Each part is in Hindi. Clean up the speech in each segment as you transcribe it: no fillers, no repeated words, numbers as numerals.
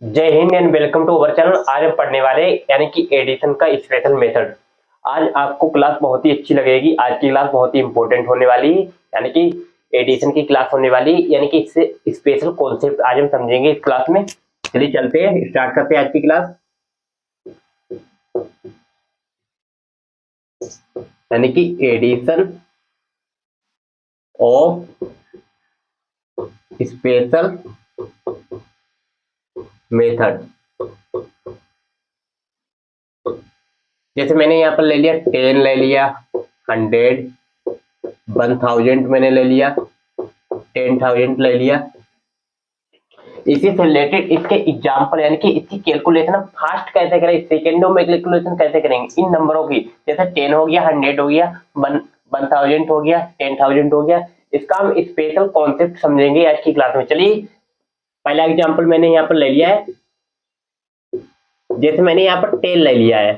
जय हिंद and welcome to our channel. आज हम पढ़ने वाले यानी कि एडिशन का स्पेशल मेथड। आज आपको क्लास बहुत ही अच्छी लगेगी। आज की क्लास बहुत ही इंपॉर्टेंट होने वाली है, यानी कि एडिशन की क्लास होने वाली है, यानी कि इससे स्पेशल कॉन्सेप्ट आज हम समझेंगे इस क्लास में। चलिए चलते हैं, स्टार्ट करते हैं आज की क्लास। यानी कि एडिशन ऑफ स्पेशल मेथड। जैसे मैंने यहाँ पर ले लिया 10 ले लिया, 100, 1000 मैंने ले लिया, 10,000 ले लिया। इसी से रिलेटेड इसके एग्जाम्पल यानी कि इसकी कैलकुलेशन हम फास्ट कैसे करें, सेकेंडों में कैलकुलेशन कैसे करेंगे इन नंबरों की। जैसे 10 हो गया, 100 हो गया, 1000 हो गया, 10,000 हो गया। इसका हम स्पेशल कॉन्सेप्ट समझेंगे आज की क्लास में। चलिए पहला एग्जाम्पल मैंने यहाँ पर ले लिया है। जैसे मैंने यहाँ पर 10 ले लिया है,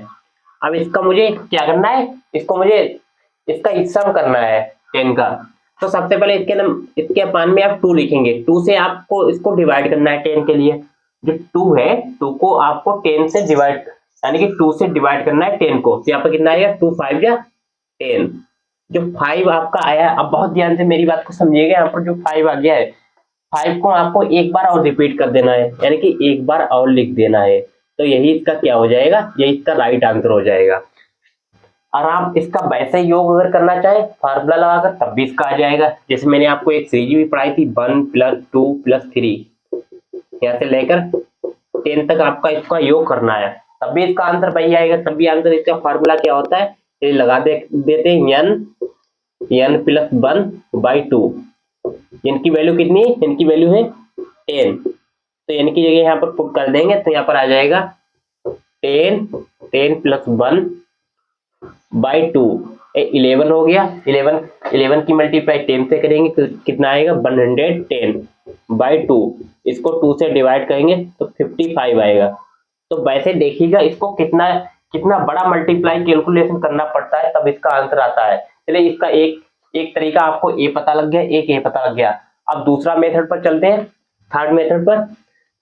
अब इसका मुझे क्या करना है, इसको मुझे इसका हिस्सा करना है 10 का। तो सबसे पहले इसके अपान में आप 2 लिखेंगे। 2 से आपको इसको डिवाइड करना है 10 के लिए। जो 2 है, 2 को आपको 10 से डिवाइड यानी कि 2 से डिवाइड करना है 10 को। तो यहाँ पर कितना आएगा, 2 5 या 10। जो 5 आपका आया, अब बहुत ध्यान से मेरी बात को समझिएगा। यहाँ पर जो 5 आ गया है, 5 को आपको एक बार और रिपीट कर देना है, यानी कि एक बार और लिख देना है। तो यही इसका क्या हो जाएगा, यही इसका राइट आंसर हो जाएगा। और आप इसका वैसे योग अगर करना चाहे फार्मूला लगाकर, तब भी इसका आ जाएगा। जैसे मैंने आपको एक सीरीज भी पढ़ाई थी, 1 + 2 + 3, यहाँ से लेकर 10 तक आपका इसका योग करना है, तब भी इसका आंसर वही आएगा। तब भी आंसर इसका फार्मूला क्या होता है, ये लगा देते हैं, n + 1/2। इनकी वैल्यू कितनी है, इनकी वैल्यू है 10। तो n की जगह यहाँ पर पुट कर देंगे, तो यहाँ पर आ जाएगा 10 + 1/2 11 हो गया। 11 की मल्टीप्लाई 10 से करेंगे तो कितना आएगा, 110/2। इसको 2 से डिवाइड करेंगे तो 55 आएगा। तो वैसे देखिएगा इसको कितना कितना बड़ा मल्टीप्लाई कैलकुलेशन करना पड़ता है, तब इसका आंसर आता है। चलिए इसका एक एक तरीका आपको ए पता लग गया, एक ए पता लग गया। अब दूसरा मेथड पर चलते हैं, थर्ड मेथड पर।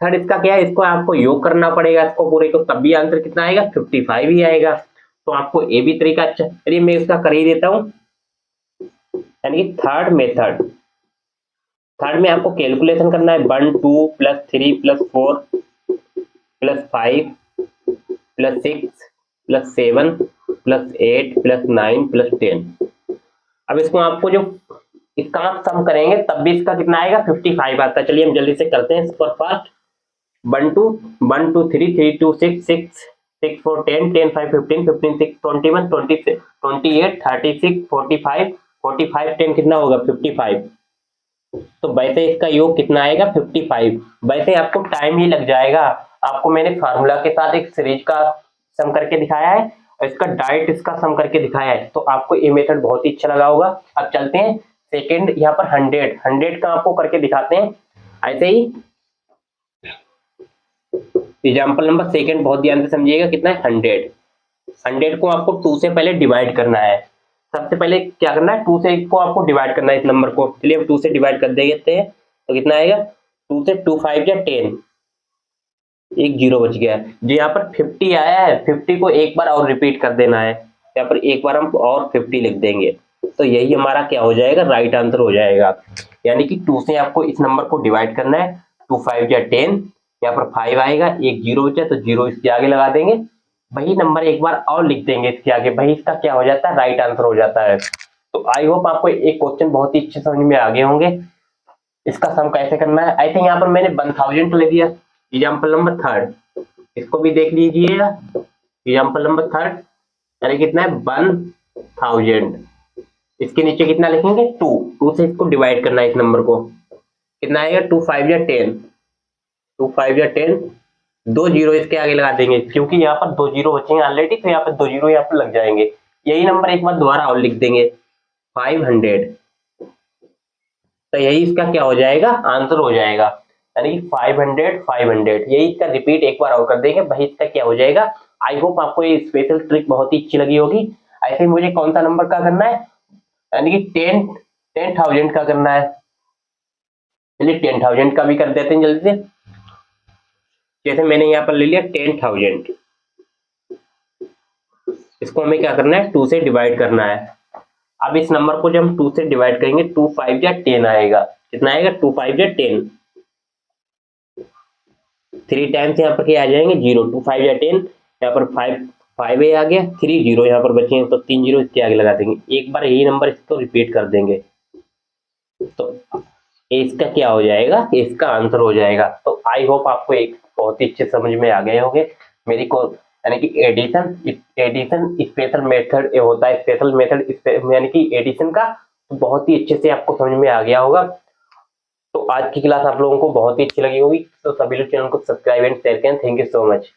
थर्ड इसका क्या है, इसको आपको योग करना पड़ेगा इसको पूरे को, तब भी आंसर कितना आएगा, 55 ही आएगा। तो आपको ए भी तरीका अच्छा, चलिए मैं इसका कर ही देता हूं। यानी कि थर्ड मेथड, थर्ड में आपको कैलकुलेशन करना है 1 2 + 3 + 4 + 5 + 6 + 7 + 8 + 9 + 10। अब इसको आपको जो इसका आप सम करेंगे तब भी इसका कितना आएगा, 55 आता है। चलिए हम जल्दी से करते हैं सुपर फास्ट। 1 2 1 2 3 3 2 6 6 6 4 10 10 5 15 15 6 21 26 28 36 45 45 10 कितना होगा, 55। तो वैसे इसका योग कितना आएगा, 55। वैसे आपको टाइम ही लग जाएगा। आपको मैंने फार्मूला के साथ एक सीरीज का सम करके दिखाया है और इसका डायरेक्ट इसका सम करके दिखाया है, तो आपको ये मेथड बहुत ही अच्छा लगा होगा। अब चलते हैं सेकंड, यहाँ पर 100 का आपको करके दिखाते हैं ऐसे ही। एग्जाम्पल नंबर सेकंड बहुत ध्यान से समझिएगा, कितना है, 100 को आपको 2 से पहले डिवाइड करना है। सबसे पहले क्या करना है, 2 से इसको आपको डिवाइड करना है इस नंबर को। चलिए हम 2 से डिवाइड कर देते हैं, तो कितना आएगा, 2 से 2 5 या 10, एक जीरो बच गया। जो यहाँ पर 50 आया है, 50 को एक बार और रिपीट कर देना है, यहाँ पर एक बार हम और 50 लिख देंगे। तो यही हमारा क्या हो जाएगा, राइट आंसर हो जाएगा। यानी कि 2 से आपको इस नंबर को डिवाइड करना है, 2 5 या 10, यहाँ पर 5 आएगा, एक जीरो बचा तो जीरो इसके आगे लगा देंगे, वही नंबर एक बार और लिख देंगे इसके आगे, वही इसका क्या हो जाता है, राइट आंसर हो जाता है। तो आई होप आपको एक क्वेश्चन बहुत ही अच्छे समझ में आ गए होंगे। इसका सम कैसे करना है, आई थिंक यहाँ पर मैंने 1000 ले दिया। एग्जाम्पल नंबर थर्ड, इसको भी देख लीजिएगा। एग्जाम्पल नंबर थर्ड, यानी कितना है, 1000। इसके नीचे कितना लिखेंगे, 2 से इसको डिवाइड करना है इस नंबर को, कितना आएगा, 2 5 या 10, 2 5 या 10, दो जीरो इसके आगे लगा देंगे क्योंकि यहाँ पर दो जीरो बचेंगे ऑलरेडी, तो यहाँ पर दो जीरो यहाँ पर लग जाएंगे। यही नंबर एक बार दोबारा और लिख देंगे, 500। तो यही इसका क्या हो जाएगा, आंसर हो जाएगा। यानी कि 500 500, यही इसका रिपीट एक बार और कर देंगे, वही इसका क्या हो जाएगा। आई होप आपको ये स्पेशल ट्रिक बहुत ही अच्छी लगी होगी। ऐसे ही मुझे कौन सा नंबर का करना है, यानी कि 10,000 का करना है। चलिए 10,000 का भी कर देते हैं जल्दी से। जैसे मैंने यहाँ पर ले लिया 10,000, इसको हमें क्या करना है, 2 से डिवाइड करना है। अब इस नंबर को जब हम 2 से डिवाइड करेंगे, 2 5 या 10 आएगा। कितना आएगा, 2 5 या 10। 3 टाइम्स यहाँ पर क्या आ जाएंगे, 0। 2 5 या 10, यहाँ पर 5 आ गया, 3 0 यहाँ पर बचे हैं, तो 3 0 इसके आगे लगा देंगे। एक बार यही नंबर इसको रिपीट कर देंगे तो इसका क्या हो जाएगा, इसका आंसर हो जाएगा। तो आई होप आपको एक बहुत ही अच्छे समझ में आ गए होंगे मेरी को, यानी कि एडिशन स्पेशल मेथड होता है, स्पेशल मेथड यानी कि एडिशन का, बहुत ही अच्छे से आपको समझ में आ गया होगा। तो आज की क्लास आप लोगों को बहुत ही अच्छी लगी होगी, तो सभी लोग चैनल को सब्सक्राइब एंड शेयर करें। Thank you so much.